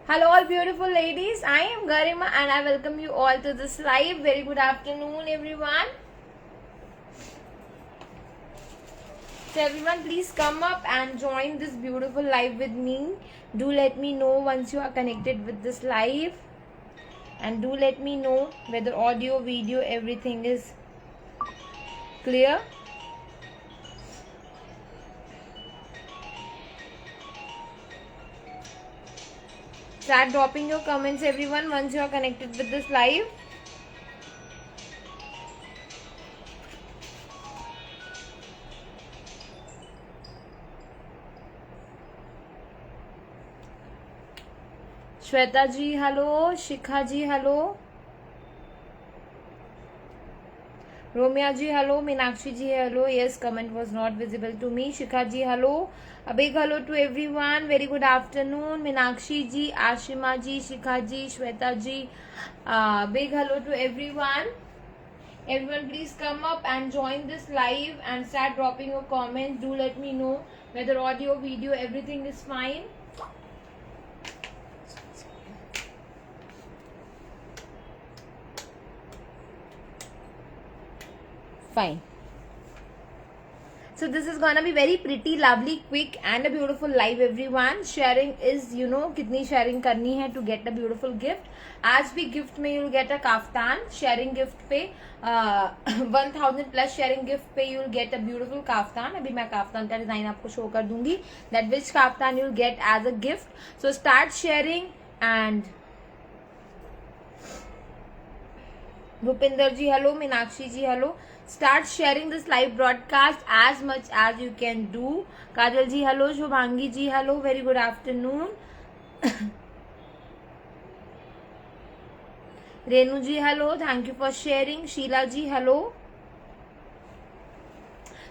Hello all beautiful ladies, I am Garima and I welcome you all to this live. Very good afternoon everyone. So everyone please come up and join this beautiful live with me. Do let me know once you are connected with this live. And do let me know whether audio, video, everything is clear. Start dropping your comments everyone once you are connected with this live. Shweta ji hello, Shikha ji hello, Romiya ji hello, Meenakshi ji hello. Yes, comment was not visible to me. Shikha ji hello. A big hello to everyone. Very good afternoon. Meenakshi ji, Ashima ji, Shikha ji, Shweta ji. Big hello to everyone. Everyone please come up and join this live and start dropping your comments. Do let me know whether audio, video, everything is fine. Fine. So this is gonna be very pretty, lovely, quick and a beautiful live everyone. Sharing is, कितनी sharing करनी है to get a beautiful gift. आज भी gift में you'll get a kaftan. Sharing gift पे 1000 plus sharing gift पे you'll get a beautiful kaftan. अभी मैं kaftan का डिजाइन आपको शो कर दूंगी. That which kaftan you'll get as a gift. So start sharing and Bhupinder ji hello, Meenakshi ji hello. Start sharing this live broadcast as much as you can do. Kajal ji hello, Shubhangi ji hello, very good afternoon. Renu ji hello, thank you for sharing. Sheila ji hello.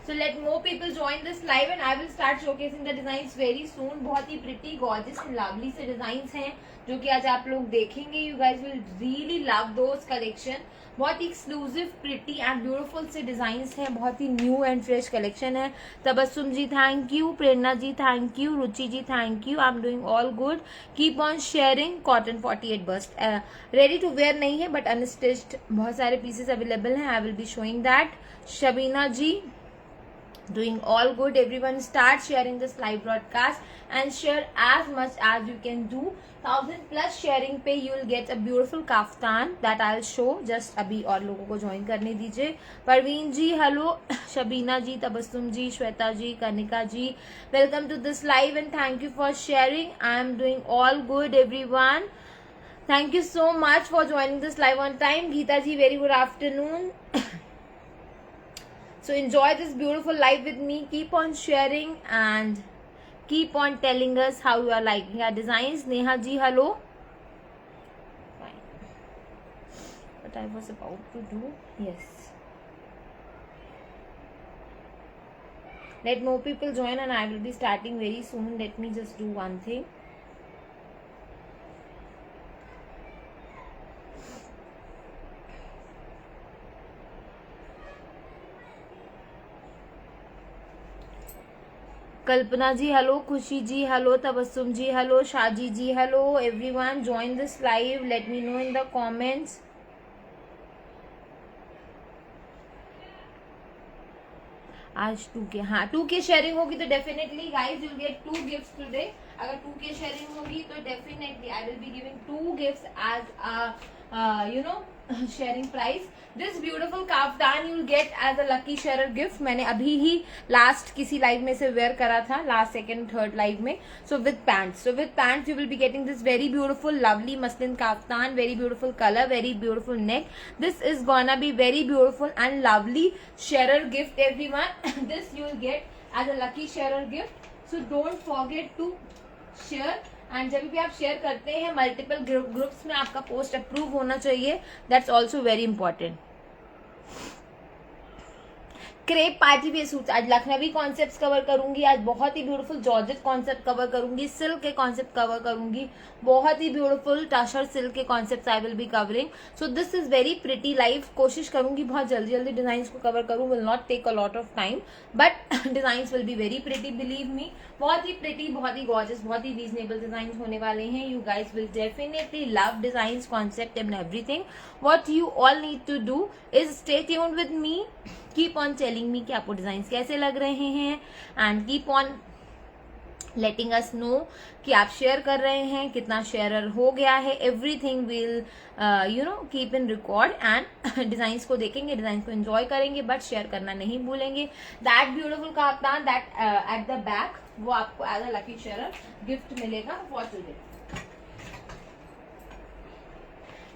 So let more people join this live and I will start showcasing the designs very soon. बहुत ही pretty, gorgeous and lovely से designs हैं जो कि आज आप लोग देखेंगे. You guys will really love those collection. बहुत ही exclusive, pretty and beautiful से designs हैं. बहुत ही new and fresh collection है. तबस्सुम जी thank you, Prerna ji thank you, Ruchi ji thank you. I'm doing all good. Keep on sharing. Cotton 48 bust. Ready to wear नहीं है but unstitched बहुत सारे pieces available हैं. I will be showing that. Shabina ji doing all good. Everyone start sharing this live broadcast and share as much as you can do. 1000 plus sharing पे you will get a beautiful kaftan that I'll show. Just अभी और लोगों को join करने दीजिए. Parveen ji hello, Shabina ji, Tabassum ji, Shweta ji, Kanika ji, welcome to this live and thank you for sharing. I am doing all good everyone. Thank you so much for joining this live on time. Geeta ji, very good afternoon. So enjoy this beautiful live with me. Keep on sharing and keep on telling us how you are liking our designs. Neha ji, hello. Fine. What I was about to do, yes. Let more people join and I will be starting very soon. Let me just do one thing. Kalpana ji hello, Khushi ji hello, Tabassum ji hello, Shaji ji hello. Everyone join this live. Let me know in the comments. आज 2K, हाँ 2K sharing होगी तो definitely guys you will get 2 gifts today. अगर 2K sharing होगी तो definitely I will be giving 2 gifts as sharing price. This beautiful kaftan you will get as a lucky sharer gift. मैंने अभी ही last किसी live में से where करा था, लास्ट सेकंड थर्ड लाइव में. So with pants you will be getting this very beautiful lovely muslin kaftan. Very beautiful color, very beautiful neck. This is gonna be very beautiful and lovely sharer gift everyone. This you will get as a lucky sharer gift. So don't forget to share. And जब भी आप share करते हैं multiple groups में आपका post approve होना चाहिए. That's also very important. Crepe party wear suits, आज लखनवी कॉन्सेप्ट्स कवर करूंगी, आज बहुत ही ब्यूटीफुल जॉर्जेट कॉन्सेप्ट कवर करूंगी, सिल्क के कॉन्सेप्ट कवर करूंगी, बहुत ही ब्यूटीफुल टशर सिल्क के concepts I will be covering. So this is very pretty life. कोशिश करूंगी बहुत जल्दी जल्दी डिजाइन को कवर करूं, will not take a lot of time, but design will be very pretty, believe me. बहुत ही प्रिटी, बहुत ही गॉर्जियस, बहुत ही रीजनेबल डिजाइन होने वाले हैं. You guys will definitely love design, concept and everything. What you all need to do is stay tuned with me, keep on telling me कि आपको डिजाइन कैसे लग रहे हैं, and keep on letting us know कि आप share कर रहे हैं, कितना शेयर हो गया है. Everything will keep in record, and designs को देखेंगे, डिजाइन्स को एंजॉय करेंगे, बट शेयर करना नहीं भूलेंगे. That beautiful kaftan that at the back, वो आपको as a lucky share gift मिलेगा for today.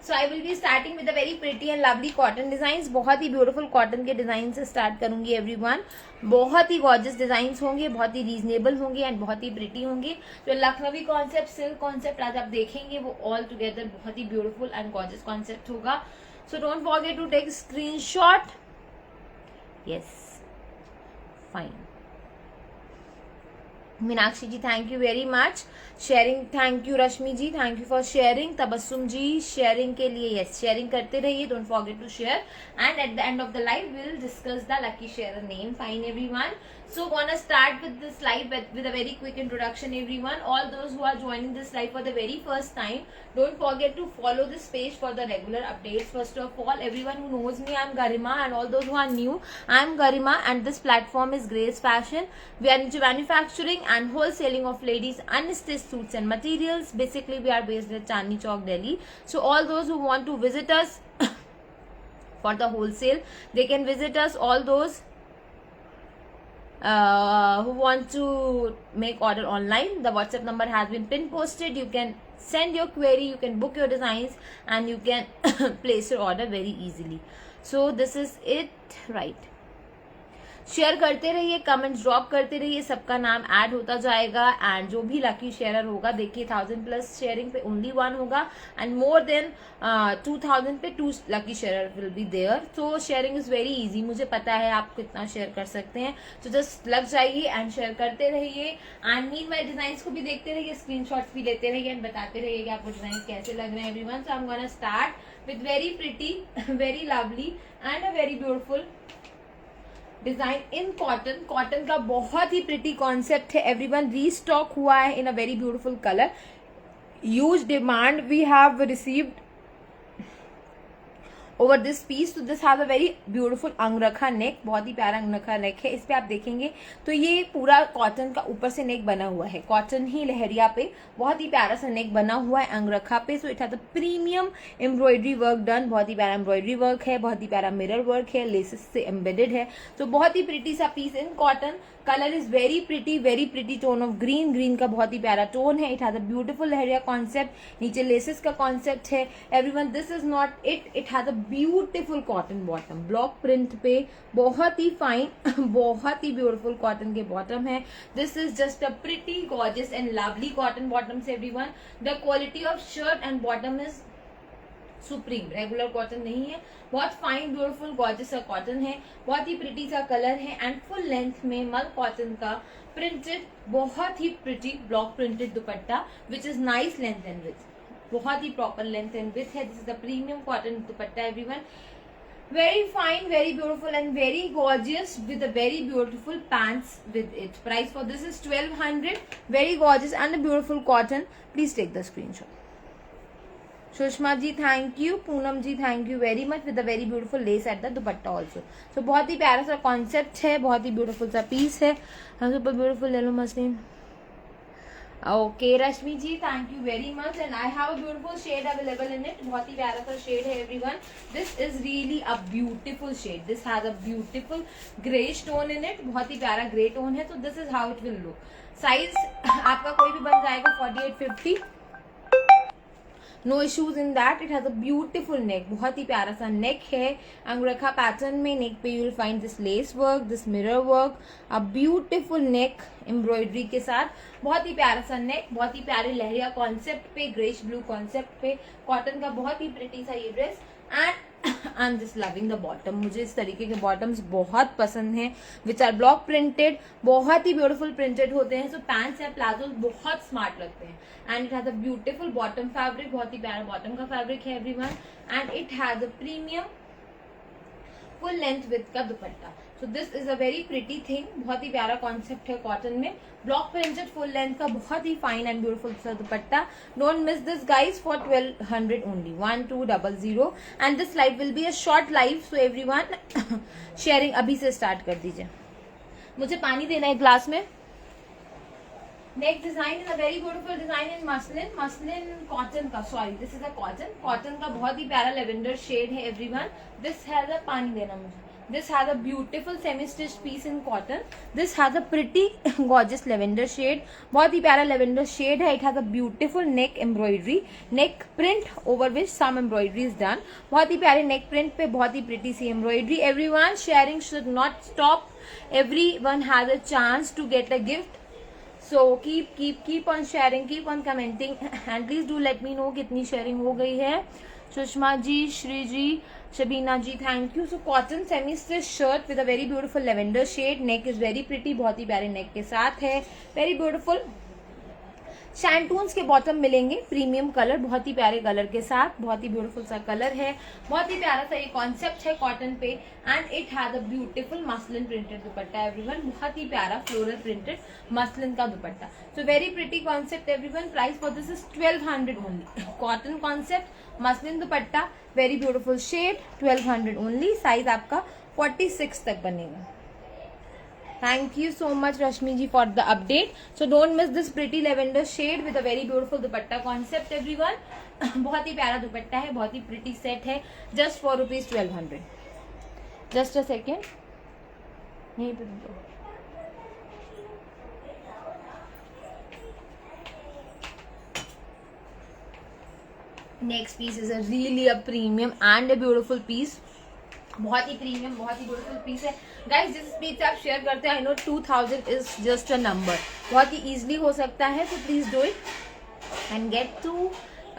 So I will be starting with a very pretty and lovely cotton design. बहुत ही ब्यूटीफुल कॉटन के design से स्टार्ट करूंगी everyone. बहुत ही गॉर्जियस डिजाइन होंगे, बहुत ही रीजनेबल होंगे एंड बहुत ही प्रिटी होंगे. जो लखनवी कॉन्सेप्ट, सिल्क कॉन्सेप्ट आज आप देखेंगे वो ऑल टुगेदर बहुत ही ब्यूटीफुल एंड गॉर्जियस कॉन्सेप्ट होगा. So don't forget to take screenshot. Yes, fine. Meenakshi ji thank you very much. Sharing, thank you. Rashmi ji thank you for sharing. Tabassum ji sharing के लिए यस, शेयरिंग करते रहिए, don't forget to share, and at the end of the live we will discuss the lucky share name. Fine everyone. So gonna start with this live with a very quick introduction everyone. All those who are joining this live for the very first time, don't forget to follow this page for the regular updates. First of all, everyone who knows me, I'm Garima, and all those who are new, I'm Garima, and this platform is Grace Fashion. We are into manufacturing and wholesaling of ladies unstitched suits and materials. Basically we are based at Chandni Chowk, Delhi. So all those who want to visit us for the wholesale, they can visit us. All those who want to make order online, the WhatsApp number has been pin posted. You can send your query, you can book your designs, and you can place your order very easily. So this is it, right? Share करते रहिए, comments drop करते रहिए, सबका नाम add होता जाएगा. And जो भी लकी शेयरर होगा, देखिए 1000+ शेयरिंग पे ओनली 1 होगा, एंड मोर देन 2000 पे 2 लकी शेयरर विल बी देयर. तो शेयरिंग इज वेरी इजी. मुझे पता है आप कितना शेयर कर सकते हैं, तो जस्ट लग जाइए एंड शेयर करते रहिए. एंड मीनवाइल डिजाइन्स को भी देखते रहिए, स्क्रीनशॉट्स भी लेते रहिए, एंड बताते रहिए कि आपको डिजाइन कैसे लग रहे हैं everyone. So I am gonna start with very pretty, very lovely and a very beautiful design in cotton. Cotton का बहुत ही प्रिटी कॉन्सेप्ट है एवरीवन. रीस्टॉक हुआ है in a very beautiful colour. Huge demand we have received over this piece. तो this have a very beautiful angrakha neck, बहुत ही प्यारा अंगरखा नेक है. इस पे आप देखेंगे तो ये पूरा कॉटन का ऊपर से नेक बना हुआ है, कॉटन ही लहरिया पे बहुत ही प्यारा सा नेक बना हुआ है अंगरखा पे. So it has a premium embroidery work done. बहुत ही प्यारा एम्ब्रॉयडरी वर्क है, बहुत ही प्यारा मिरर वर्क है, लेसेस से एम्बेडेड है. तो बहुत ही प्रिटी सा piece in cotton. Colour is very pretty tone of green. Green का बहुत ही प्यारा टोन है. It has a beautiful leheriya concept. नीचे लेसेस का कॉन्सेप्ट है everyone. This is not it, it has a beautiful cotton bottom, block print पे, बहुत ही फाइन बहुत ही ब्यूटीफुल कॉटन के बॉटम है. This is just a pretty gorgeous and lovely cotton bottoms everyone. The quality of shirt and bottom is supreme. Regular cotton नहीं है, बहुत फाइन ब्यूटीफुल गॉर्जियस सा कॉटन है, बहुत ही प्रिटी सा कलर है, एंड फुल लेंथ में मल कॉटन का प्रिंटेड, बहुत ही pretty block printed dupatta which is nice length and with, बहुत ही प्रॉपर लेंथ एंड विथ है. This is the premium cotton dupatta everyone. Very fine, very beautiful and very gorgeous with a very beautiful pants with it. Price for this is 1200. Very gorgeous and a beautiful cotton. Please take the screenshot. Sushma ji thank you. Poonam ji thank you very much with a very beautiful lace at the dupatta also. So बहुत ही प्यारा सा concept है, बहुत ही beautiful सा piece है. Super beautiful yellow muslin. Okay Rashmi ji thank you very much. And I have a beautiful shade available in it. बहुत ही प्यारा सा शेड है everyone. This is really a beautiful shade. This has a beautiful greyish tone in it. बहुत ही प्यारा grey tone है. तो this is how it will look. Size आपका कोई भी बन जाएगा 48-50. No issues in that. It has a beautiful neck, बहुत ही प्यारा सा नेक है अंगरखा पैटर्न में. नेक पे you will find this lace work, this mirror work, a beautiful neck embroidery के साथ. बहुत ही प्यारा सा नेक, बहुत ही प्यारे लहरिया कॉन्सेप्ट पे, ग्रेश ब्लू कॉन्सेप्ट पे. कॉटन का बहुत ही प्रिटी सा ये dress. And I am just loving the bottom. मुझे इस तरीके के बॉटम्स बहुत पसंद हैं, विच आर ब्लॉक प्रिंटेड. बहुत ही ब्यूटीफुल प्रिंटेड होते हैं. सो पैंट्स या प्लाजोस बहुत स्मार्ट लगते हैं. And it has a beautiful bottom fabric. बहुत ही प्यारा बॉटम का फैब्रिक है everyone. And it has a premium full length with का dupatta. So this is a very pretty thing. बहुत ही प्यारा कॉन्सेप्ट है कॉटन में. ब्लॉक प्रिंटेड फुल लेंथ का बहुत ही फाइन एंड ब्यूटीफुल सा दुपट्टा. Don't miss this guys for 1200 only. 1200. And this live will be a short live. So everyone sharing अभी से स्टार्ट कर दीजिए. मुझे पानी देना है ग्लास में. Next design is a very beautiful design in muslin cotton का. Sorry, this is a cotton का बहुत ही प्यारा लेवेंडर शेड है एवरीवन. दिस हैज अ पानी देना मुझे. This has a beautiful semi-stitched piece in cotton. This has a pretty gorgeous lavender shade. बहुत ही प्यारा lavender shade है. It has a beautiful neck embroidery, neck print over which some embroidery is done. बहुत ही प्यारे neck print पे बहुत ही pretty C embroidery. Everyone sharing should not stop. Everyone has a chance to get a gift. So keep on sharing, keep on commenting, and please do let me know कितनी sharing हो गई है. Sushma ji, Shri ji, Shabina ji, thank you. So cotton semi stitch shirt with a very beautiful lavender shade. Neck is very pretty. बहुत ही प्यारे नेक के साथ है. वेरी ब्यूटीफुल शैंटून्स के बॉटम मिलेंगे. प्रीमियम कलर, बहुत ही प्यारे कलर के साथ. बहुत ही ब्यूटीफुल सा कलर है. बहुत ही प्यारा सा ये कॉन्सेप्ट है कॉटन पे. And it has a beautiful muslin printed dupatta everyone. बहुत ही प्यारा फ्लोरल प्रिंटेड मसलिन का dupatta. So very pretty concept everyone. Price for this is 1200 only. Cotton concept, muslin dupatta, very beautiful shade, 1200 only. Size आपका 46 तक बनेगा. Thank you so much Rashmi ji for the update. So don't miss this pretty lavender shade with a very beautiful dupatta concept everyone. बहुत ही प्यारा दुपट्टा है. बहुत ही pretty set है. Just for rupees 1200. Just a second. यहीं पे दो. Next piece is a really a premium and a beautiful piece. बहुत ही प्रीमियम, बहुत ही ब्यूटीफुल पीस है गाइस. जिस स्पीड से आप शेयर करते हैं, I know 2000 is just a number. बहुत ही इजीली हो सकता है. So please do it and get to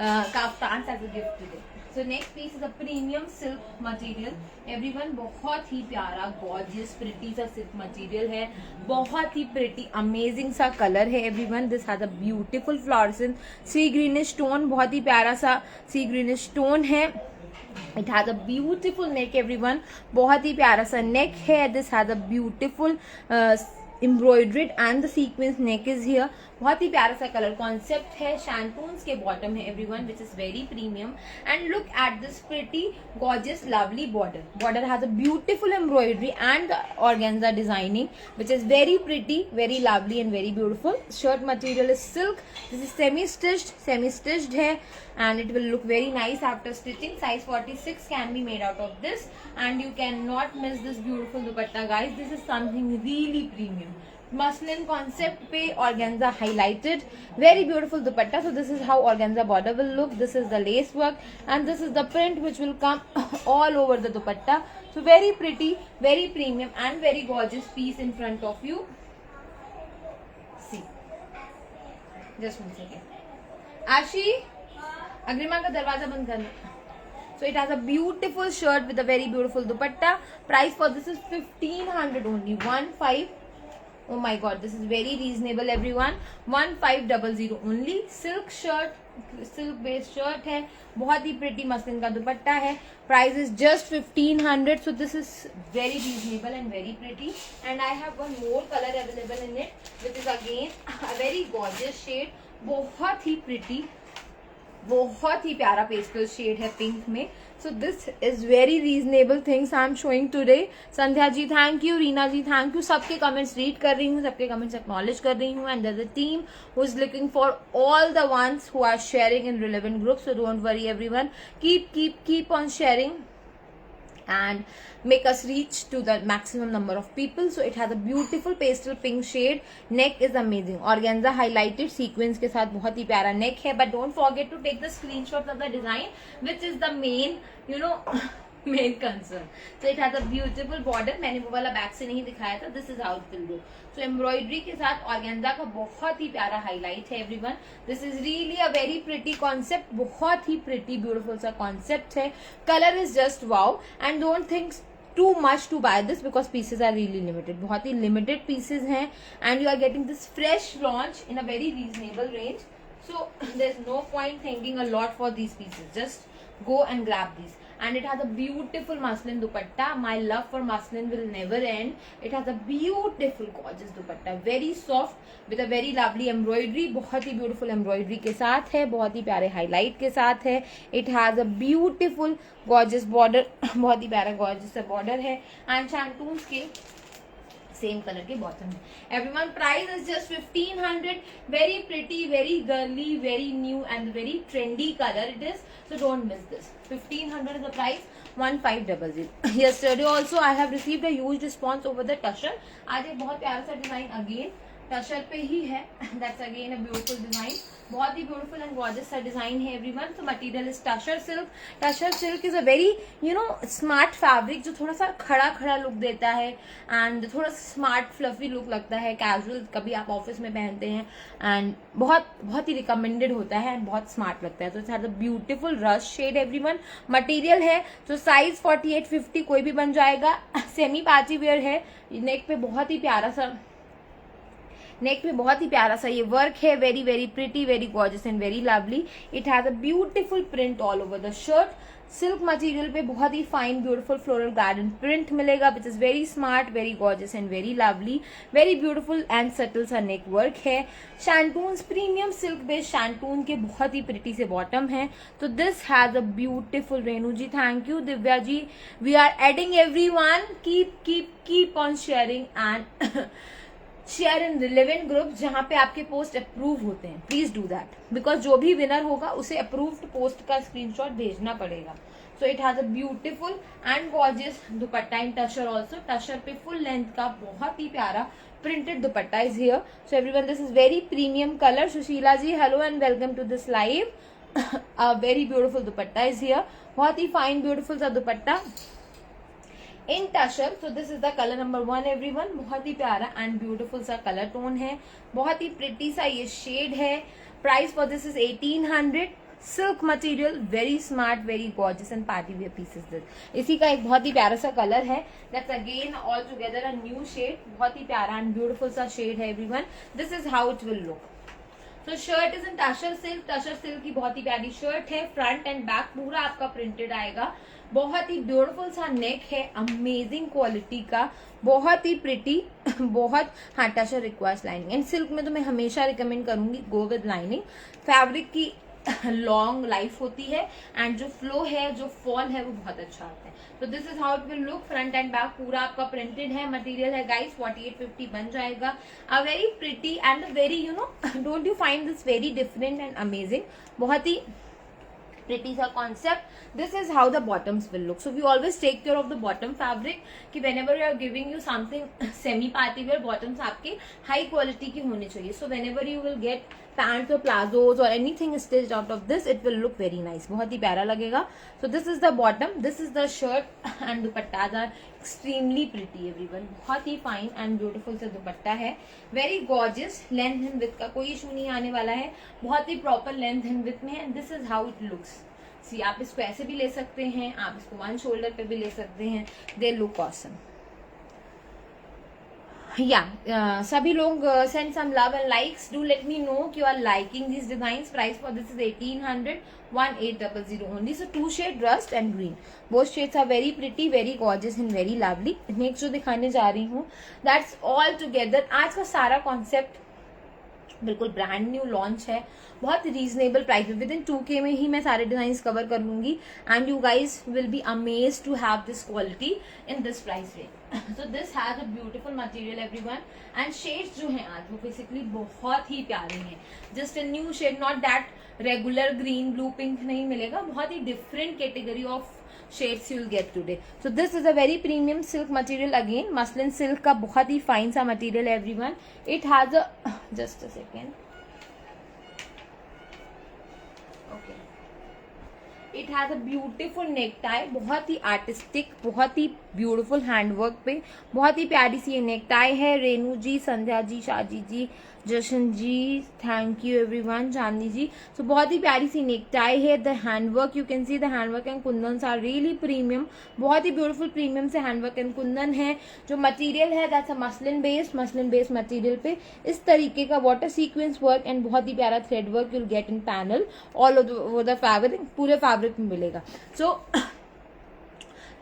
kaftan as a gift today. So next piece is a premium silk material everyone. बहुत ही प्यारा गॉर्जियस प्रिटी सा सिल्क मटेरियल है. बहुत ही प्रिटी अमेजिंग सा कलर है everyone. This has a beautiful fluorescent C greenish tone. बहुत ही प्यारा सा सी ग्रीनिश टोन है. It has a beautiful neck everyone. बहुत ही प्यारा सा neck है. This has a beautiful embroidered and the sequence neck is here. बहुत ही प्यारा सा कलर कॉन्सेप्ट है. शैंटून्स के बॉटम है everyone which is very premium. And look at this pretty gorgeous lovely border. Border has a beautiful embroidery and organza designing which is very pretty, very lovely and very beautiful. Shirt material is silk. This is semi stitched है and it will look very nice after stitching. Size 46 can be made out of this and you cannot miss this beautiful dupatta guys. This is something really premium. Muslin concept pe organza highlighted. Very beautiful dupatta. So this is how organza border will look. This is the lace work and this is the print which will come all over the dupatta. So very pretty, very premium and very gorgeous piece in front of you. See. Just one second. Ashi, Agrima का दरवाजा बंद करना. So it has a beautiful shirt with a very beautiful dupatta. Price for this is 1500 only. 15. Oh my god, this is very reasonable everyone. 1500 only. Silk shirt, silk based shirt है. बहुत ही pretty muslin का दुपट्टा है. Price is just 1500. So this is very reasonable and very pretty. And I have one more color available in it, which is again a very gorgeous shade. बहुत ही pretty. बहुत ही प्यारा pastel shade है pink में. So this is very reasonable things I am showing today. Sandhya ji thank you, Reena ji thank you. सबके comments read कर रही हूँ, सबके कमेंट्स एक्नॉलेज कर रही हूँ. And the team who is looking for all the ones who are sharing in relevant group. So don't worry everyone, keep on sharing and make us reach to the maximum number of people. So it has a beautiful pastel pink shade. Neck is amazing. Organza highlighted sequence के साथ बहुत ही प्यारा neck है. But don't forget to take the screenshots of the design which is the main main concern. So it has a beautiful border. मैंने वो वाला back से नहीं दिखाया था. This is how it will look. So embroidery के साथ organza का बहुत ही प्यारा हाईलाइट है everyone. This is really a very pretty concept. बहुत ही प्रिटी ब्यूटीफुल सा कॉन्सेप्ट है. Colour is just wow and don't think too much to buy this because pieces are really limited. बहुत ही limited pieces हैं and you are getting this fresh launch in a very reasonable range. So there's no point thinking a lot for these pieces. Just go and grab these. And it has a beautiful muslin dupatta. My love for muslin will never end. It has a beautiful gorgeous dupatta, very soft with a very lovely embroidery. बहुत ही beautiful embroidery के साथ है, बहुत ही प्यारे highlight के साथ है. It has a beautiful gorgeous border. बहुत ही प्यारा gorgeous सा border है and shantoons के सेम कलर के बॉटम है. Everyone price is just 1500. Very pretty, very girly, very new and very trendy colour it is. So don't miss this. 1500 is the price. 1500. yesterday also I have received a huge response over the tussar. आज एक बहुत प्यारा सा design again tussar पे ही है. That's again a beautiful design. बहुत ही beautiful and gorgeous सा डिजाइन है एवरीवन. तो material is tussar silk. Tussar silk is a very smart fabric जो थोड़ा सा खड़ा खड़ा लुक देता है एंड थोड़ा स्मार्ट फ्लफी लुक लगता है. कैजुअल कभी आप ऑफिस में पहनते हैं एंड बहुत ही रिकमेंडेड होता है एंड बहुत स्मार्ट लगता है. तो it's has a beautiful rush shade everyone. Material है तो साइज 48-50 कोई भी बन जाएगा. सेमी पार्टी वेयर है. नेक पे बहुत ही प्यारा सा ये वर्क है. Very very pretty, very gorgeous and very lovely. It has a beautiful print all over the shirt. Silk material पे बहुत ही fine beautiful floral garden print मिलेगा which is very smart, very gorgeous and very lovely. Very beautiful and subtle सा neck work है. Shantoons premium silk based shantoon के बहुत ही pretty से बॉटम है. तो this has a beautiful. Renu ji thank you. Divya ji we are adding everyone. Keep on sharing and share in relevant group जहां पे आपके पोस्ट अप्रूव होते हैं. प्लीज डू दैट बिकॉज जो भी विनर होगा उसे अप्रूव्ड पोस्ट का स्क्रीनशॉट भेजना पड़ेगा. So it has a beautiful and gorgeous dupatta in tussar also. Tussar पे फुल लेंथ का बहुत ही प्यारा printed dupatta is here. So everyone this is very premium colour. Sushila ji hello and welcome to this live. A very beautiful dupatta is here. बहुत ही fine beautiful सा dupatta in tussar. So this is the colour number 1 everyone. बहुत ही प्यारा and beautiful सा colour tone है. बहुत ही प्रिटी सा ये शेड है. Price for this is 1800. Silk material, very smart, very gorgeous and party wear pieces. This इसी का एक बहुत ही प्यारा सा कलर है. That's again all together a new shade. बहुत ही प्यारा एंड ब्यूटीफुल सा शेड है everyone. This is how it will look. तो shirt is in tussar silk. Tussar silk की बहुत ही प्यारी शर्ट है. फ्रंट एंड बैक पूरा आपका प्रिंटेड आएगा. बहुत ही ब्यूटीफुल सा नेक है. अमेजिंग क्वालिटी का. बहुत ही प्रिटी. बहुत tussar requires lining and silk में तो मैं हमेशा रिकमेंड करूंगी गो विद लाइनिंग. फैब्रिक की लॉन्ग लाइफ होती है एंड जो फ्लो है, जो फॉल है वो बहुत अच्छा आता है. तो this is how it will look. Front end back पूरा आपका प्रिंटेड है. मटेरियल है गाइस 48-50 बन जाएगा. अ very pretty and very don't you find this very different and amazing. बहुत ही pretty सा concept. This is how the bottoms will look. So we always take care of the bottom fabric कि whenever we are giving you something semi party wear, bottoms आपके high quality की होनी चाहिए. So whenever you will get pants or plazos or anything stitched out of this, it will look very nice. बहुत ही प्यारा लगेगा. So this is the bottom, this is the shirt and dupattas are extremely pretty everyone. बहुत ही fine and beautiful से दुपट्टा है. Very gorgeous. Length and width का कोई issue नहीं आने वाला है. बहुत ही proper length and width में है. This is how it looks. See, आप इसको ऐसे भी ले सकते हैं, आप इसको वन शोल्डर पे भी ले सकते हैं. They look awesome. सभी लोग send some love and likes. Do let me know कि you are liking these designs. Price for this is 1800. 1800 only. So 2 shade rust and green. Both shades are very pretty, very gorgeous and very lovely. Next जो दिखाने जा रही हूँ that's all together. आज का सारा concept बिल्कुल ब्रांड न्यू लॉन्च है. बहुत रीजनेबल प्राइस में. विद इन 2K में ही मैं सारे डिजाइन कवर कर लूंगी and you guys will be amazed to have this quality in this price range. So this has a beautiful material everyone and shades जो हैं आज वो बेसिकली बहुत ही प्यारे हैं. Just a new shade, not that regular green blue pink नहीं मिलेगा. बहुत ही different category of shades you will get today. So this is a very premium silk material again. Muslin silk का बहुत ही fine सा material everyone. It has a just a second. Okay. It it has a beautiful neck tie, बहुत ही artistic, बहुत ही beautiful handwork पे बहुत ही प्यारी सी ये नेक टाई है। Renu ji, Sandhya ji, Shaji ji, Jashan ji, thank you everyone, Chandni ji. So बहुत ही प्यारी सी नेक टाई है। The handwork, you can see the handwork and kundan are really premium, बहुत ही ब्यूटीफुल प्रीमियम से हैंडवर्क एंड कुंदन है। जो मटेरियल है that's a muslin based material पे इस तरीके का वाटर सीक्वेंस वर्क एंड बहुत ही प्यारा thread work you'll get in panel all over the fabric, पूरे फैब्रिक में मिलेगा। सो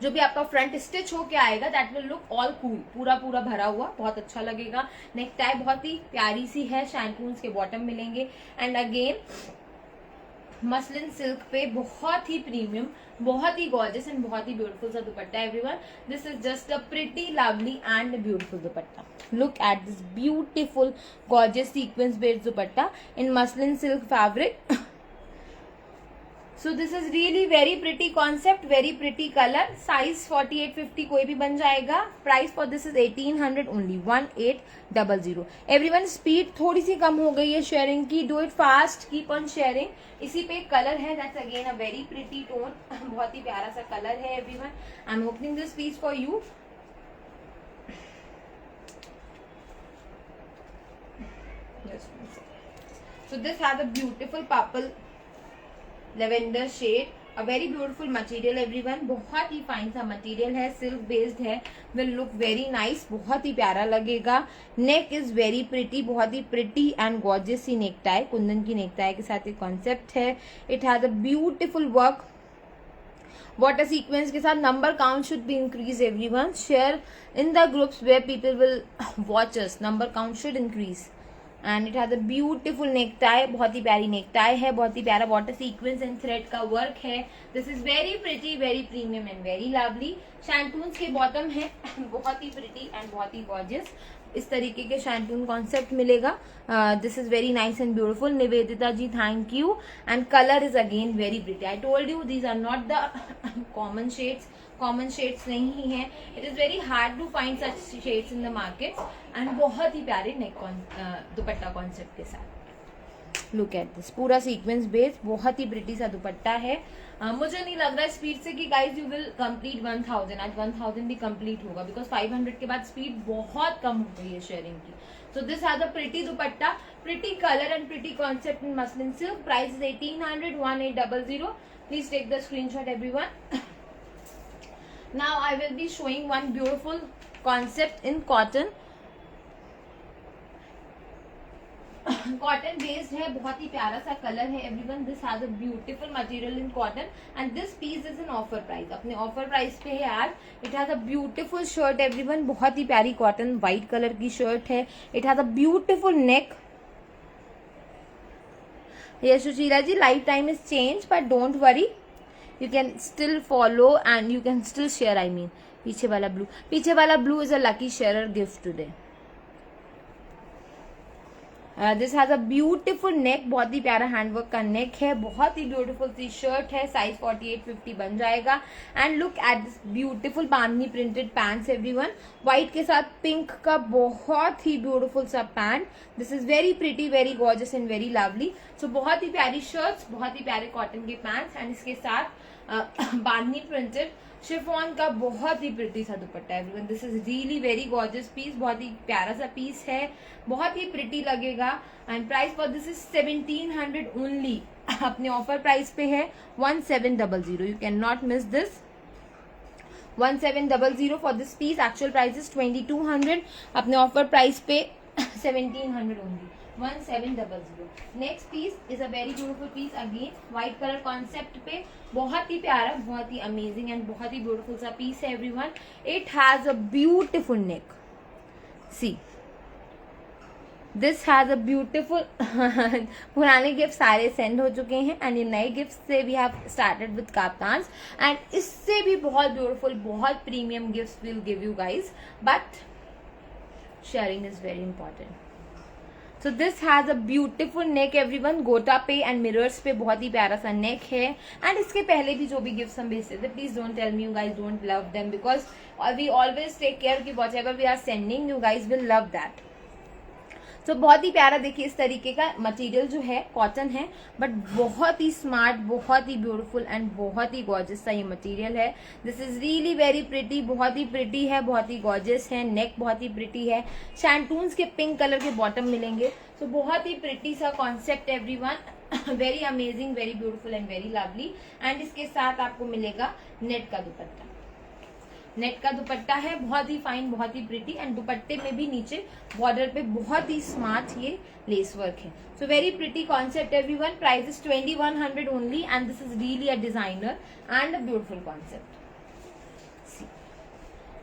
जो भी आपका फ्रंट स्टिच होके आएगा that will look all cool, पूरा पूरा भरा हुआ, बहुत अच्छा लगेगा। नेक टाई बहुत ही प्यारी सी है, शैंटून्स के बॉटम मिलेंगे एंड अगेन मसलिन सिल्क पे बहुत ही प्रीमियम, बहुत ही गॉर्जियस एंड बहुत ही ब्यूटीफुल सा dupatta everyone. This is just a pretty lovely and beautiful dupatta. Look at this beautiful gorgeous sequence based dupatta in muslin silk fabric. So this is really very pretty concept, very pretty colour. Size 48-50 कोई भी बन जाएगा। Price for this is 1800 only, 1800। Everyone speed थोड़ी सी कम हो गई है sharing की, do it fast, keep on sharing. इसी पे एक कलर है that's again a very pretty tone, बहुत ही प्यारा सा कलर है everyone. I am opening this piece for you. So this has a beautiful purple lavender shade, a very beautiful material everyone, बहुत ही फाइन सा मटेरियल है, सिल्क बेस्ड है, will look very nice, बहुत ही प्यारा लगेगा। नेक इज वेरी प्रिटी, बहुत ही प्रिटी एंड गॉर्जियस सी नेक टाई, कुंदन की नेक टाई के साथ एक कॉन्सेप्ट है। It has a beautiful work water sequence के साथ। Number count should be increase everyone, share in the groups where people will watch us, number count should increase. And it has a beautiful neck tie, बहुत ही प्यारी neck tie है, बहुत ही प्यारा water sequence and thread का work है। This is very pretty, very premium and very lovely. Shantoons के बॉटम है, बहुत ही प्रिटी एंड बहुत ही गॉर्जियस, इस तरीके के शैंटून कॉन्सेप्ट मिलेगा। This is very nice and beautiful. Nivedita ji thank you. And colour is again very pretty. I told you these are not the common shades नहीं है। It is very hard to find such shades in the market and बहुत ही प्यारे neck dupatta concept के साथ। Look at this, पूरा sequence base, बहुत ही प्रिटी सा दुपट्टा है। मुझे नहीं लग रहा है स्पीड से कि गाइज यू विल कंप्लीट 1000, आज 1000 भी कंप्लीट होगा बिकॉज 500 के बाद स्पीड बहुत कम हो गई है शेयरिंग की। So this has a pretty dupatta, pretty colour and pretty concept in muslin silk. Price is 1800, 1800। Please take the screenshot everyone. Now I will be showing one beautiful concept in cotton. Cotton based है, बहुत ही प्यारा सा colour है everyone. This has a beautiful material in cotton and this piece is in offer price, अपने offer price पे है आज। It has a beautiful shirt everyone, बहुत ही प्यारी कॉटन व्हाइट कलर की शर्ट है। It has a beautiful neck. Yes Sushila ji, life time is change but don't worry, you can still follow and you can still share. I mean पीछे वाला blue is a lucky sharer gift today. This has a beautiful neck, बहुत ही प्यारा handwork का neck है, बहुत ही beautiful सी शर्ट है। साइज 48-50 बन जाएगा। And look at this beautiful bandhani printed pants everyone, white के साथ पिंक का बहुत ही ब्यूटीफुल सा pant. This is very pretty, very gorgeous and very lovely. So बहुत ही प्यारी शर्ट्स, बहुत ही प्यारे कॉटन के पैंट्स एंड इसके साथ बांधनी प्रिंटेड शिफॉन का बहुत ही प्रिटी सा dupatta everyone. This is really very gorgeous piece, बहुत ही प्यारा सा पीस है, बहुत ही प्रिटी लगेगा। And price for this is 1700 only, अपने ऑफर प्राइस पे है 1700। You can not miss this, 1700 for this piece. Actual price is 2200, अपने ऑफर प्राइस पे 1700 only, 1700। Next piece is a very beautiful piece, again white colour concept पे, बहुत ही प्यारा, बहुत ही अमेजिंग एंड बहुत ही ब्यूटीफुल सा पीस है everyone. It has a beautiful neck, see this has a beautiful पुराने गिफ्ट सारे सेंड हो चुके हैं एंड ये नए गिफ्ट से we have started with kaftans and इससे भी बहुत ब्यूटीफुल, बहुत premium gift will give you guys, but sharing is very important. So this has a beautiful neck everyone, gota पे एंड मिरर्स पे बहुत ही प्यारा सा नेक है। एंड इसके पहले भी जो भी गिफ्ट्स हम भेजते थे, please don't tell me you guys don't love them, because we always take care कि whatever we are sending you guys will love that. तो बहुत ही प्यारा, देखिए इस तरीके का मटेरियल जो है कॉटन है, बट बहुत ही स्मार्ट, बहुत ही ब्यूटीफुल एंड बहुत ही गॉर्जियस सा ये मटेरियल है। This is really very pretty, बहुत ही प्रिटी है, बहुत ही गॉर्जियस है, नेक बहुत ही प्रिटी है, शैंटून्स के पिंक कलर के बॉटम मिलेंगे। तो बहुत ही प्रिटी सा concept everyone, very amazing, very beautiful and very lovely. And इसके साथ आपको मिलेगा नेट का दुपट्टा। नेट का दुपट्टा है, बहुत ही फाइन, बहुत ही प्रिटी, एंड दुपट्टे में भी नीचे बॉर्डर पे बहुत ही स्मार्ट ये लेस वर्क है। So very pretty concept everyone. Price is 2100 only and this is really a designer and a beautiful concept.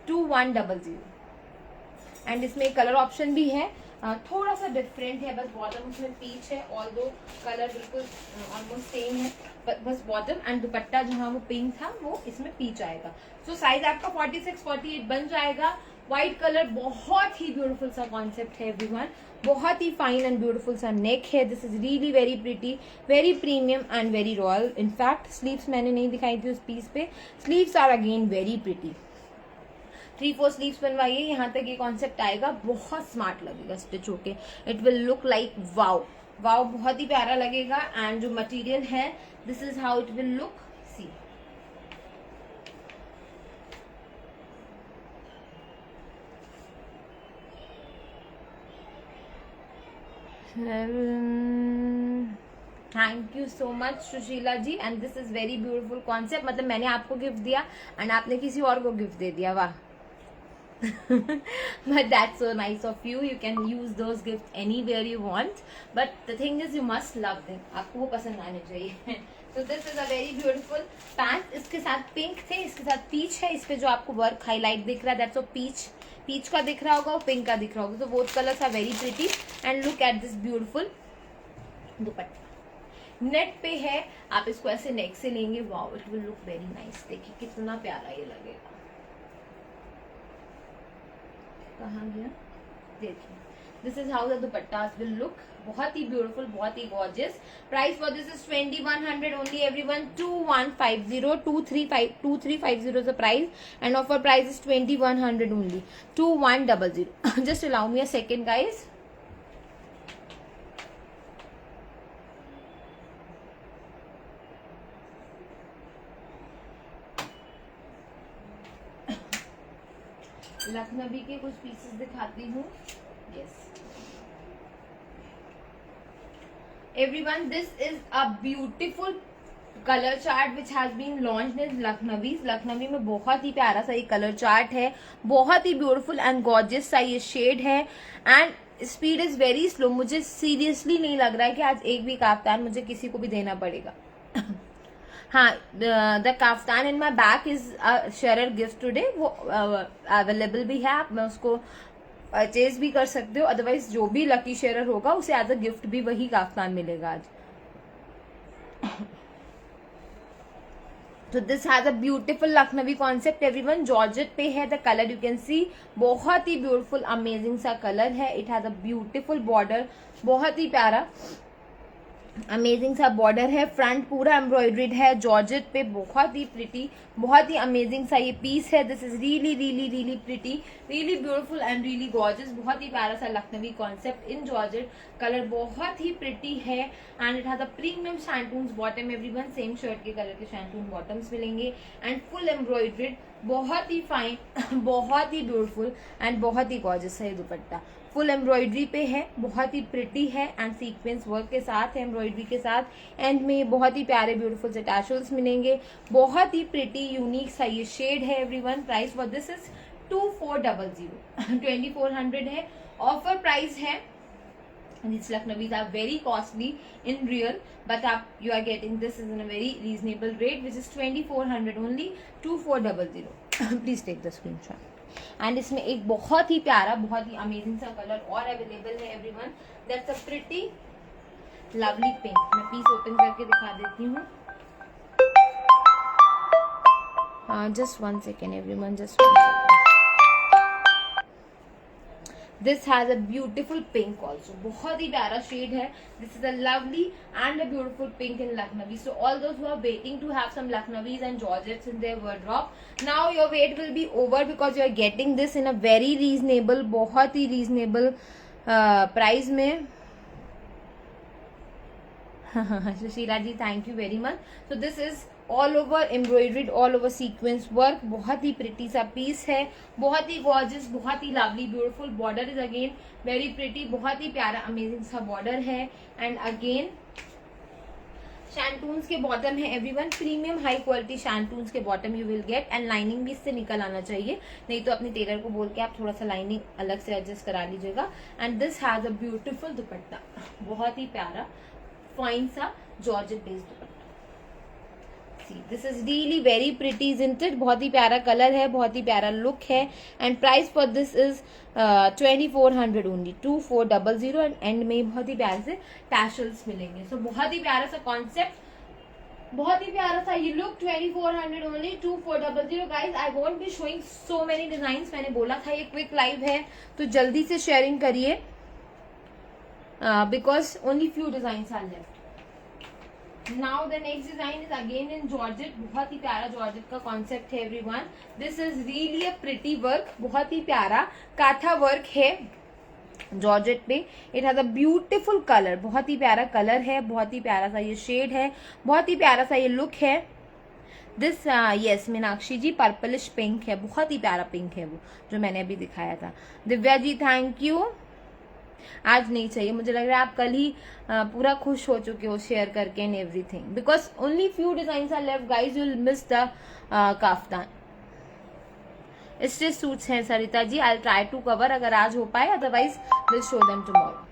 2100 and इसमें कलर ऑप्शन भी है, थोड़ा सा डिफरेंट है, बस बॉटम उसमें पीच है, ऑल दो कलर बिल्कुल ऑलमोस्ट सेम है, बस बॉटम एंड दुपट्टा जहाँ वो पिंक था वो इसमें पीच आएगा। सो साइज आपका 46-48 बन जाएगा। व्हाइट कलर, बहुत ही ब्यूटीफुल सा कॉन्सेप्ट है एवरीवन, बहुत ही फाइन एंड ब्यूटीफुल सा नेक है। This is really very pretty, very premium and very royal. In fact sleeves मैंने नहीं दिखाई थी उस पीस पे, sleeves are again very pretty. 3-4 sleeves बनवाइए, यहाँ तक ये कॉन्सेप्ट आएगा, बहुत स्मार्ट लगेगा स्टिच होके। It will look like wow wow, बहुत ही प्यारा लगेगा। एंड जो मटेरियल है, this is how it will look, see. Thank you so much Sushila ji, and this is very beautiful concept. मतलब मैंने आपको गिफ्ट दिया एंड आपने किसी और को गिफ्ट दे दिया, वाह। But that's so nice of you. You can use those gifts anywhere you want. But the thing is, you must love them. आपको वो पसंद आने चाहिए। So this is a very beautiful pants. इसके साथ पिंक थे, इसके साथ पीच है। इस पे जो आपको वर्क हाईलाइट दिख रहा है, that's so पीच का दिख रहा होगा और पिंक का दिख रहा होगा। So both colors are very pretty. And look at this beautiful dupatta. Net पे है, आप इसको ऐसे नेक से लेंगे, wow, it will look very nice. देखिए कितना प्यारा ये लगेगा। कहाँ गया, देखिए this is how the dupattas will look, बहुत ही ब्यूटीफुल, बहुत ही gorgeous. Price for this is 2100 only everyone. 2350 is the price and offer price is 2100 only, 2100। Just allow me a second guys. Lucknowi के कुछ पीसेस दिखाती हूँ। Yes everyone, this is a beautiful colour chart which has been launched in Lucknowi. Lucknowi में बहुत ही प्यारा सा ये कलर चार्ट है, बहुत ही ब्यूटीफुल एंड गॉर्जियस सा ये शेड है। And speed is very slow. मुझे सीरियसली नहीं लग रहा है कि आज एक भी काफ्तान मुझे किसी को भी देना पड़ेगा। हाँ, the kaftan in my back is share gift today, वो अवेलेबल भी है, आप मैं उसको परचेज भी कर सकते हो। अदरवाइज जो भी लकी शेयर होगा उसे एज अ गिफ्ट भी वही काफ्तान मिलेगा आज। तो this has a beautiful Lucknowi concept everyone. Georgette पे है, the colour you can see, बहुत ही ब्यूटीफुल अमेजिंग सा कलर है। It has a beautiful border, बहुत ही प्यारा अमेजिंग सा बॉर्डर है। फ्रंट पूरा एम्ब्रॉयडरीड है जॉर्जेट पे, बहुत ही प्रिटी, बहुत ही अमेजिंग सा ये पीस है। This is really really really pretty, really beautiful and really gorgeous. बहुत ही प्यारा सा Lucknowi concept in georgette. Colour बहुत ही प्रिटी है and it has a premium shantoons bottom everyone. Same shirt के कलर के शैंटून बॉटम्स मिलेंगे एंड फुल एम्ब्रॉयडरीड, बहुत ही फाइन, बहुत ही ब्यूटीफुल एंड बहुत ही गॉर्जियस है ये दुपट्टा। फुल एम्ब्रॉयडरी पे है, बहुत ही प्रिटी है एंड सीक्वेंस वर्क के साथ है, एम्ब्रॉयडरी के साथ। एंड में बहुत ही प्यारे ब्यूटीफुल से टैशल्स मिलेंगे, बहुत ही प्रिटी यूनिक सा ये शेड है everyone. Price for this is 2400, 2400 है। ऑफर प्राइस है। These Lucknovis are very costly in real, but you are getting this is in a very reasonable rate, which is 2400 only, 2400. Please take the screenshot. And इसमें एक बहुत ही प्यारा, बहुत ही amazing सा कलर और अवेलेबल है everyone. That's a pretty lovely pink. मैं पीस ओपन करके दिखा देती हूँ। Just 1 second everyone, just 1 second. This has a beautiful pink also, बहुत ही प्यारा शेड है। This is a lovely and a beautiful pink in Lucknowi. So all those who are waiting to have some Lucknowis and georgettes in their wardrobe, now your wait will be over because you are getting this in a very reasonable, बहुत ही reasonable price में Sushila ji thank you very much. So this is all over embroidered, all over sequence work, बहुत ही pretty सा piece है, बहुत ही gorgeous, बहुत ही lovely beautiful. Border is again very pretty, बहुत ही प्यारा अमेजिंग सा बॉर्डर है। एंड अगेन शैंटून्स के बॉटम है एवरीवन, प्रीमियम हाई क्वालिटी शैंटून्स के bottom you will gate. And lining भी इससे निकल आना चाहिए, नहीं तो अपने टेलर को बोल के आप थोड़ा सा लाइनिंग अलग से एडजस्ट करा लीजिएगा। And this has a beautiful दुपट्टा, बहुत ही प्यारा फाइन सा georgette based dupatta. See this is really very pretty isn't it, बहुत ही प्यारा कलर है, बहुत ही प्यारा लुक है। And price for this is 2400 only, 2400। And and में बहुत ही प्यारे से टैशल्स मिलेंगे। सो बहुत ही प्यारा सा कॉन्सेप्ट, बहुत ही प्यारा सा ये look, 2400 only, 2400 guys. I want be showing so many design, मैंने बोला था ये क्विक लाइव है तो जल्दी से शेयरिंग करिए because only few design are left. Now the next design is again in Georgette, बहुत ही प्यारा Georgette का कॉन्सेप्ट है everyone. This is really a pretty work, बहुत ही प्यारा काथा वर्क है जॉर्जेट पे। It has a beautiful colour, बहुत ही प्यारा कलर है, बहुत ही प्यारा सा ये शेड है, बहुत ही प्यारा सा ये लुक है। This yes Meenakshi ji purplish pink है, बहुत ही प्यारा पिंक है वो जो मैंने अभी दिखाया था। Divya ji thank you. आज नहीं चाहिए, मुझे लग रहा है आप कल ही पूरा खुश हो चुके हो शेयर करके and everything, because only few design are left guys, you will miss the kaftan. Stitch suits हैं Sarita ji, I try to cover अगर आज हो पाए, otherwise will show them tomorrow.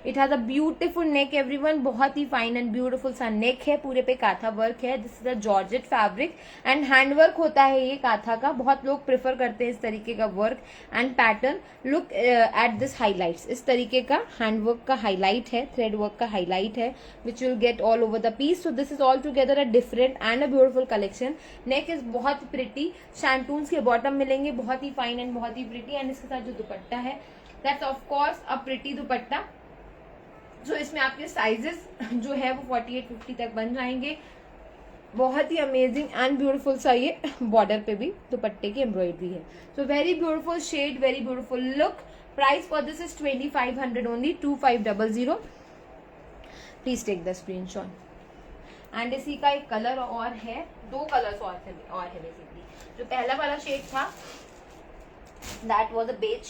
It has a beautiful neck everyone, बहुत ही fine and beautiful सा neck है, पूरे पे काथा वर्क है। This is a georgette fabric and hand work होता है ये काथा का, बहुत लोग प्रेफर करते हैं इस तरीके का work and pattern. Look at this highlights, इस तरीके का हैंड वर्क का हाईलाइट है, थ्रेड वर्क का हाईलाइट है which will get all over the piece. So this is all together a different and a beautiful collection. Neck is बहुत pretty, shantoons के bottom मिलेंगे बहुत ही फाइन एंड बहुत ही प्रिटी। एंड इसके साथ जो दुपट्टा है that's of course a pretty दुपट्टा, जो इसमें आपके साइजेस जो है वो 48-50 तक बन जाएंगे। बहुत ही अमेजिंग एंड ब्यूटीफुल सा ये बॉर्डर पे भी दुपट्टे की एम्ब्रॉयडरी है। So very beautiful shade, very beautiful look. Price for this is 2500 only, 2500। Please take the screenshot. And इसी का एक कलर और है, दो कलर्स और है बेसिकली। जो पहला वाला शेड था that was a beige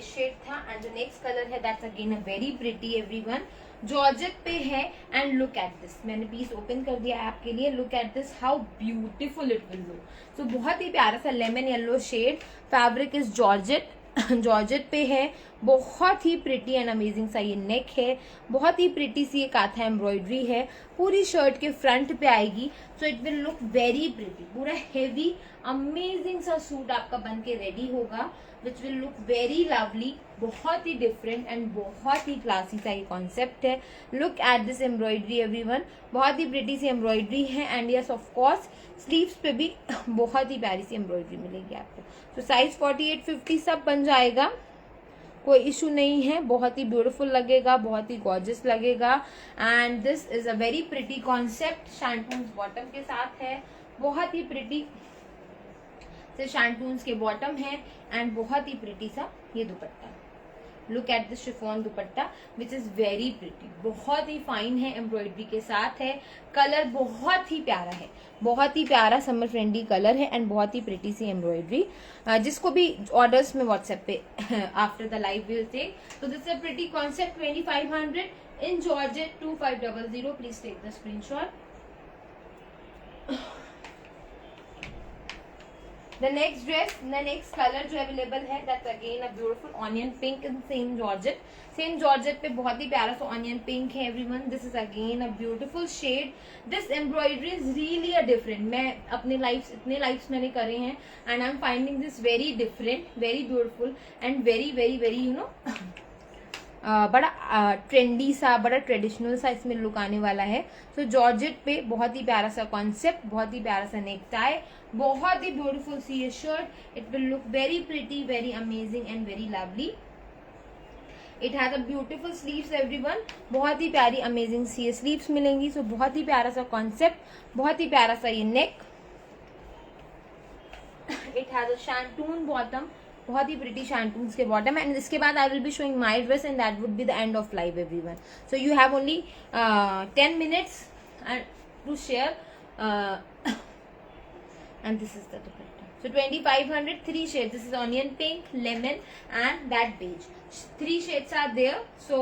shade था, and the next color है that's again a very pretty everyone, georgette पे है। एंड लुक एट दिस, मैंने पीस ओपन कर दिया है आपके लिए, look at this how beautiful it will look. So बहुत ही प्यारा सा lemon yellow shade, fabric is georgette, georgette पे है, बहुत ही प्रिटी एंड अमेजिंग सा ये नेक है, बहुत ही प्रिटी सी ये काथा एम्ब्रॉयडरी है, पूरी शर्ट के फ्रंट पे आएगी। So it will look very pretty, पूरा हेवी अमेजिंग सा सूट आपका बन के रेडी होगा which will look very lovely, बहुत ही डिफरेंट एंड बहुत ही क्लासी सा ये कॉन्सेप्ट है। Look at this embroidery everyone, बहुत ही प्रिटी सी एम्ब्रॉयडरी है। And yes of course sleeves पे भी बहुत ही प्यारी सी एम्ब्रॉयडरी मिलेगी आपको। तो साइज 48-50 सब बन जाएगा, कोई इशू नहीं है, बहुत ही ब्यूटीफुल लगेगा, बहुत ही गॉर्जियस लगेगा। And this is a very pretty concept, shantoons bottom के साथ है, बहुत ही प्रिटी से शैंटून्स के बॉटम है एंड बहुत ही प्रिटी सा ये दुपट्टा। Look at this chiffon dupatta which is very pretty, बहुत ही फाइन है, एम्ब्रॉयडरी के साथ है, कलर बहुत ही प्यारा है, बहुत ही प्यारा समर फ्रेंडली कलर है एंड बहुत ही प्रिटी सी एम्ब्रॉयडरी। जिसको भी ऑर्डर्स में व्हाट्सएप पे after the live will take. तो this is a pretty concept, 2500 in georgette, 2500। Please take the screenshot. The next dress, the next color जो अवेलेबल है that's again a beautiful onion pink in same georgette. Same georgette पे बहुत ही प्यारा सा onion pink है everyone. This is again a beautiful shade. This embroidery is really a different. मैं अपने लाइफ्स इतने लाइफ्स मैंने करे हैं and I'm finding this very different, very beautiful and very very very you know बड़ा trendy सा, बड़ा ट्रेडिशनल सा इसमें लुक आने वाला है। सो जॉर्जेट पे बहुत ही प्यारा सा कॉन्सेप्ट, बहुत ही प्यारा सा नेक टाई, बहुत ही ब्यूटीफुल सी ये shirt. It will look very pretty, very amazing and very lovely. It has a beautiful sleeves everyone, बहुत ही प्यारी अमेजिंग सी ये स्लीव्स मिलेंगी। सो बहुत ही प्यारा सा कॉन्सेप्ट, बहुत ही प्यारा सा ये neck. It has a shantoon bottom, बहुत ही प्रिटी शैंटून्स के बॉटम. एंड इसके बाद I will be showing my dress and that would be the end of live everyone. So you have only 10 minutes to share. And this is the dupatta. So 2500, 3 shades. This is onion pink, lemon and that beige. 3 shades are there. So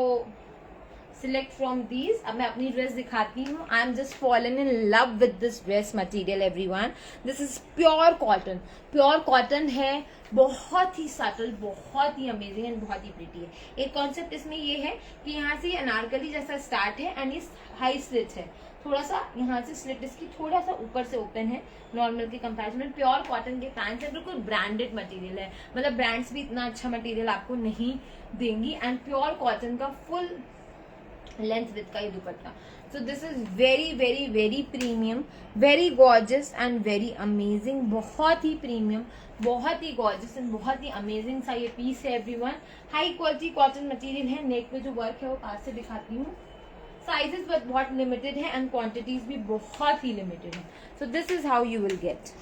select from these. अब मैं अपनी dress दिखाती हूँ. I am just fallen in love with this dress material everyone. This is pure cotton. Pure cotton है. बहुत ही subtle, बहुत ही amazing and बहुत ही प्रिटी है. एक कॉन्सेप्ट इसमें ये है कि यहाँ से अनारकली जैसा स्टार्ट है एंड ये हाई स्लिट है. थोड़ा सा यहाँ से स्लिट इसकी थोड़ा सा ऊपर से ओपन है नॉर्मल के कंपैरिजन में. प्योर कॉटन के पैंट्स है, बिल्कुल ब्रांडेड मटेरियल है. मतलब ब्रांड्स भी इतना अच्छा मटेरियल आपको नहीं देंगी. एंड प्योर कॉटन का फुल लेंथ विथ का ही dupatta. So this is very very very premium, very gorgeous and very amazing. बहुत ही प्रीमियम, बहुत ही गॉर्जियस एंड बहुत ही अमेजिंग सा ये पीस है everyone. High quality cotton material है. नेक पे जो वर्क है वो पास से दिखाती हूँ. साइजेस बहुत लिमिटेड है एंड क्वांटिटीज भी बहुत ही लिमिटेड है. सो this is how you will gate.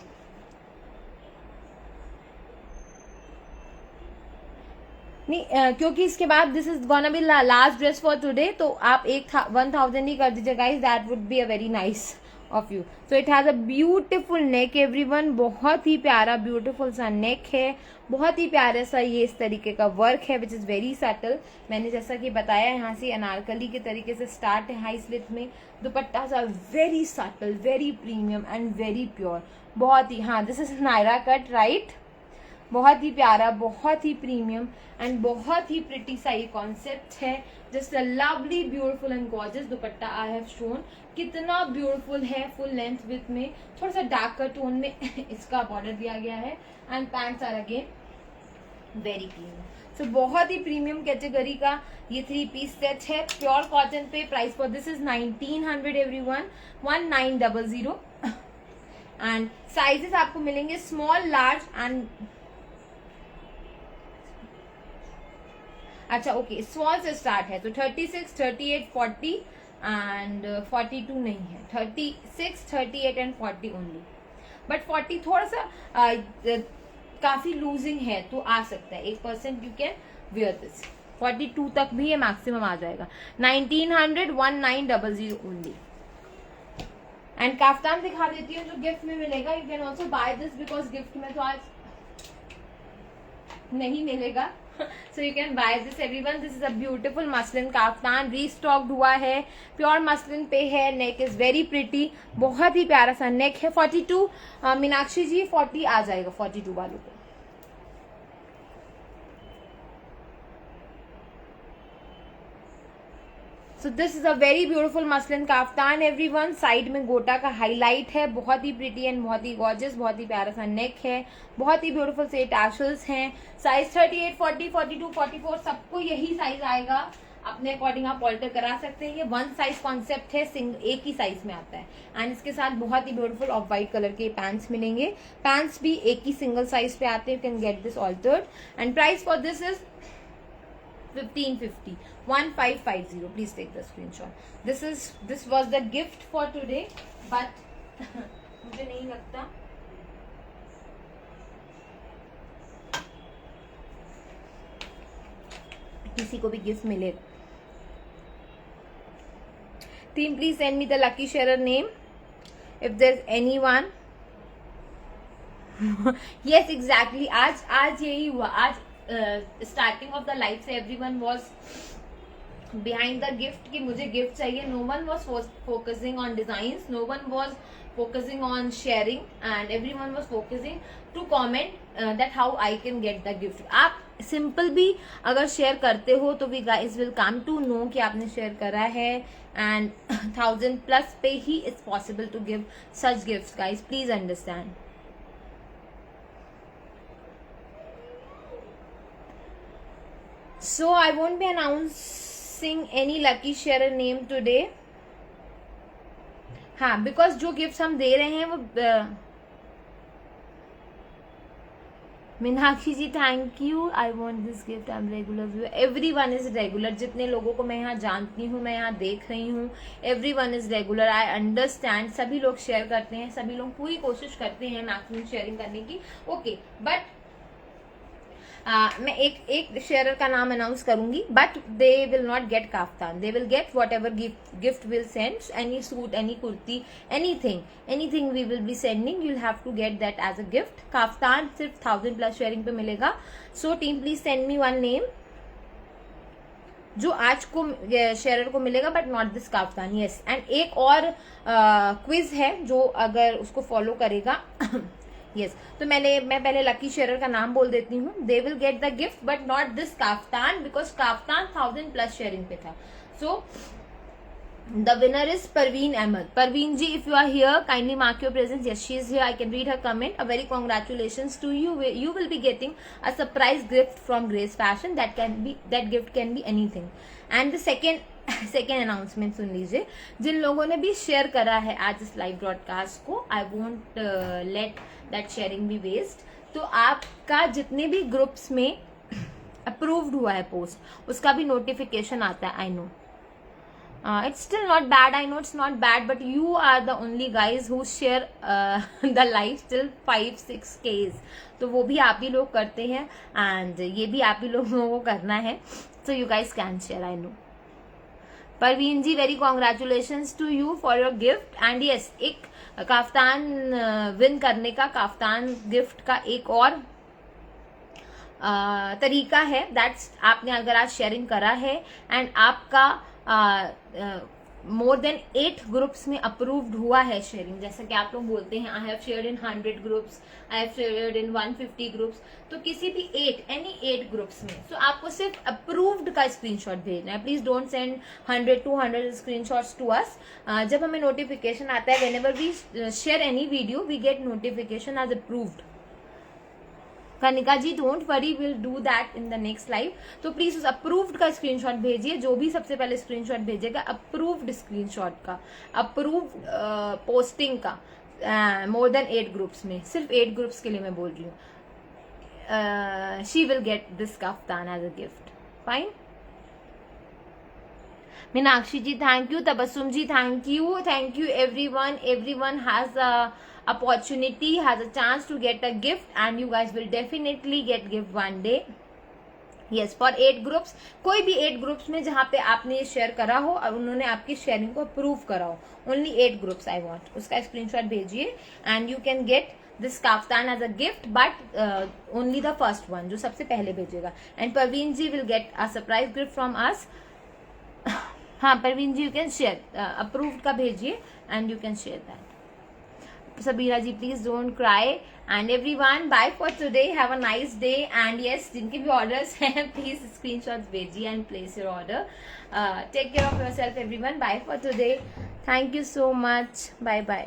नहीं क्योंकि इसके बाद this is gonna be last dress for today, तो आप 1000 ही कर दीजिए guys. That would be a very nice of you. So it has a beautiful neck everyone. बहुत ही प्यारा ब्यूटिफुल सा नेक है. बहुत ही प्यारा सा ये इस तरीके का वर्क है विच इज वेरी सटल. मैंने जैसा कि बताया यहाँ से अनारकली के तरीके से स्टार्ट है हाई स्लिट में. दुपट्टा सा very subtle, very premium and very pure. बहुत ही, हाँ this is Naira cut right. बहुत ही प्यारा, बहुत ही प्रीमियम एंड बहुत ही प्रिटी सा ये कॉन्सेप्ट है. Just a lovely beautiful and gorgeous dupatta I have shown. कितना ब्यूटीफुल है. फुल लेंथ विथ में थोड़ा सा डार्कर टोन में इसका बॉर्डर दिया गया है. And pants are again very premium. So बहुत ही प्रीमियम कैटेगरी का ये 3 पीस सेट है प्योर कॉटन पे. Price for this is 1900 everyone, 1900. And sizes आपको मिलेंगे स्मॉल, लार्ज एंड अच्छा ओके स्मॉल से स्टार्ट है. तो 36, 38, 40 एंड 42 नहीं है. 36, 38 एंड 40 ओनली. बट 40 थोड़ा सा काफी लूजिंग है तो आ सकता है. 1% यू कैन वेयर दिस. 42 तक भी ये मैक्सिमम आ जाएगा. 1900, 1900 ओनली. एंड काफ्तान दिखा देती हूँ जो गिफ्ट में मिलेगा. You can also buy this because gift में तो आज नहीं मिलेगा. So you can buy this everyone. This is a beautiful muslin kaftan. Restocked हुआ है. Pure muslin पे है. Neck is very pretty. बहुत ही प्यारा सा neck है. 42 मीनाक्षी जी 40 आ जाएगा 42 वालों को. So this is a very beautiful muslin kaftan everyone. Side में गोटा का हाईलाइट है. बहुत ही प्रिटी एंड बहुत ही गॉर्जियस. बहुत ही प्यारा सा नेक है. बहुत ही ब्यूटीफुल से टैशल्स हैं. साइज 38, 40, 42, 44 सबको यही साइज आएगा. अपने अकॉर्डिंग आप ऑल्टर करा सकते हैं. ये 1 साइज कॉन्सेप्ट है. एक ही साइज में आता है. एंड इसके साथ बहुत ही ब्यूटीफुल ऑफ व्हाइट कलर के पैंट्स मिलेंगे. पैंट्स भी एक ही सिंगल साइज पे आते हैं. You can get this altered. And price for this is 1550, 1550. Please take the screenshot. This was the gift for today, but मुझे नहीं लगता किसी को भी गिफ्ट मिलेगा. Team, please send me the lucky sharer name if there's anyone. Yes, exactly. आज यही हुआ. आज स्टार्टिंग ऑफ द लाइफ से everyone was behind the gift कि मुझे गिफ्ट चाहिए. No one was focusing on designs. No one was focusing on sharing and everyone was focusing to comment that how I can get the gift. आप simple भी अगर share करते हो तो we guys will come to know कि आपने share करा है. एंड 1000+ पे ही it's possible to give such gift guys. Please understand. So I won't be announcing any lucky sharer name today. हाँ, because जो गिफ्ट हम दे रहे हैं वो Meenakshi ji thank you. I want this gift. I am regular viewer. Everyone is regular. जितने लोगों को मैं यहाँ जानती हूँ, मैं यहाँ देख रही हूँ, everyone is regular. I understand. सभी लोग शेयर करते हैं. सभी लोग पूरी कोशिश करते हैं मैक्सिमम शेयरिंग करने की. ओके, बट मैं एक शेयरर का नाम अनाउंस करूंगी, but they will not get kaftan, they will get what ever gift will send, any suit, any kurti, anything we will be sending, you will have to get that as a gift. Kaftan सिर्फ 1000+ sharing पे मिलेगा. So team please send me one name जो आज को sharer को मिलेगा, but not this kaftan. Yes, and एक और क्विज है जो अगर उसको फॉलो करेगा यस तो मैं पहले लकी शेयरर का नाम बोल देती हूँ. दे will gate the gift but not this kaftan, because kaftan 1000+ sharing पे था. सो the winner is Parveen Ahmed. Parveen ji, if you are here, kindly mark your presence. Yes, she is here. I can read her comment. A very congratulations to you. You will be getting a surprise gift from Grace Fashion. That gift can be anything. And the second announcement सुन लीजिए. जिन लोगों ने भी share करा है आज इस live broadcast को, I won't let that sharing be waste. तो आपका जितने भी ग्रुप्स में अप्रूव्ड हुआ है पोस्ट, उसका भी नोटिफिकेशन आता है. I know it's still not bad, I know it's not bad, but you are the only guys who share the live till 5-6Ks. तो वो भी आप ही लोग करते हैं, and ये भी आप ही लोगों को करना है. So you guys can share, I know. Parveen ji, very congratulations to you for your gift. And yes, एक काफ्तान विन करने का, काफ्तान गिफ्ट का एक और तरीका है. दैट्स, आपने अगर आज शेयरिंग करा है एंड आपका मोर देन 8 ग्रुप्स में अप्रूव्ड हुआ है शेयरिंग, जैसा कि आप लोग बोलते हैं I have shared in 100 groups, I have shared in 150 groups, तो किसी भी एनी 8 ग्रुप्स में तो आपको सिर्फ अप्रूव्ड का स्क्रीनशॉट भेजना है. Please don't send 100-200 screenshots to us. जब हमें नोटिफिकेशन आता है, whenever we share any video we get notification as approved. Kanika ji, don't worry, will do that in the next live. तो प्लीज उस अप्रूव्ड का स्क्रीनशॉट भेजिए. जो भी सबसे पहले स्क्रीनशॉट भेजेगा अप्रूव्ड स्क्रीनशॉट का, अप्रूव्ड पोस्टिंग का, मोर देन 8 ग्रुप्स में, सिर्फ 8 ग्रुप्स के लिए मैं बोल रही हूँ, she will get this kaftan as a gift. Fine. Meenakshi ji, thank you. Tabassum ji, thank you. Everyone has a opportunity, has a chance to get a gift, and you guys will definitely get gift one day. Yes, for 8 groups, कोई भी 8 groups में जहाँ पे आपने share करा हो और उन्होंने आपकी शेयरिंग को अप्रूव करा हो, ओनली 8 ग्रुप्स आई वांट, उसका स्क्रीनशॉट भेजिए and you can get this kaftan as a gift, but only the first one, जो सबसे पहले भेजेगा. And Parveen ji will get a surprise gift from us. हाँ Parveen ji, you can share, approved का भेजिए and you can share that. Sabira ji, please don't cry. And everyone, bye for today. Have a nice day. And yes, जिनके भी orders हैं, please screenshots भेजिए and place your order. Take care of yourself, everyone. Bye for today. Thank you so much. Bye bye.